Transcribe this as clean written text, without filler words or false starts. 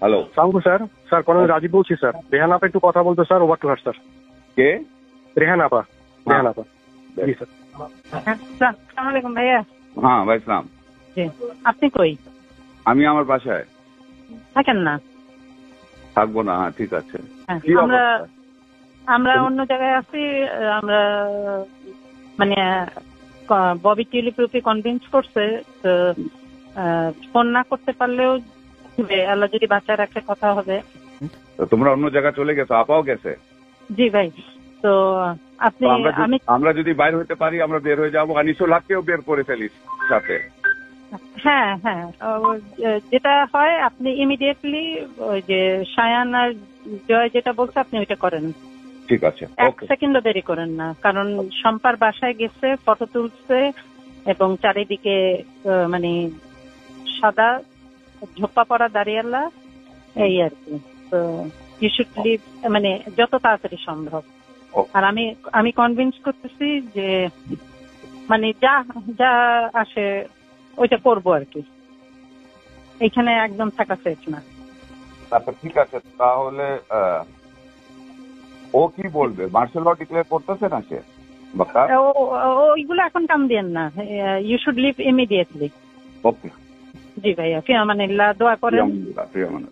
Hello, সালামু sir. Sir colonel Rajib বলছি sir. Rehan আপা একটু কথা বলতো sir, over to her sir. কে? রেহান আপা। রেহান আপা, জি স্যার। আসসালামু আলাইকুম ভাইয়া। হ্যাঁ ভাই সালাম। জি, আপনি কই আমি আমার বাসায় থাকেন না? থাকবো না। হ্যাঁ ঠিক আছে। হ্যাঁ, কি আমরা অবস্থা? আমরা অন্য জায়গায় আছি। আমরা মানে ববি টিউলিপকে কনভিন্স করছে তো ফোন না করতে পারলেও আল্লাহ যদি বাঁচায় রাখে কথা হবে। তো তোমরা অন্য জায়গায় চলে গেছো, আপাও গেছে। জি ভাই, তো আপনি তো আমি আমরা যদি বাইর হইতে পারি আমরা বের হয়ে যাবো। আনিসুল হককেও বের করে ফেলিস সাথে। হ্যাঁ হ্যাঁ, যেটা হয় আপনি ইমিডিয়েটলি ওই যে সায়ান আর জয় যেটা বলছে আপনি ওইটা করেন। ঠিক আছে, এক সেকেন্ডও দেরি করেন না, কারণ শম্পার বাসায় গেছে, ফটো তুলছে এবং চারিদিকে মানে সাদা ঝোপা পড়া দাঁড়িয়ালা এই আর কি। তো ইউ শুড লিভ মানে যত তাড়াতাড়ি সম্ভব। আর আমি কনভিন্স করতেছি যে মানে যা যা আসে ওইটা করবো আর কি। এইখানে একদম থাকা সেফ না। আচ্ছা ঠিক আছে, তাহলে ও কি বলবে? মার্শাল ল ডিক্লেয়ার করতেছে না সে? ওইগুলো এখন কাম দিয়েন না, ইউ শুড লিভ ইমিডিয়েটলি। ওকে, জি ভাইয়া, ফি আমানিল্লাহ, দোয়া করেন। প্রিয় মানুষ।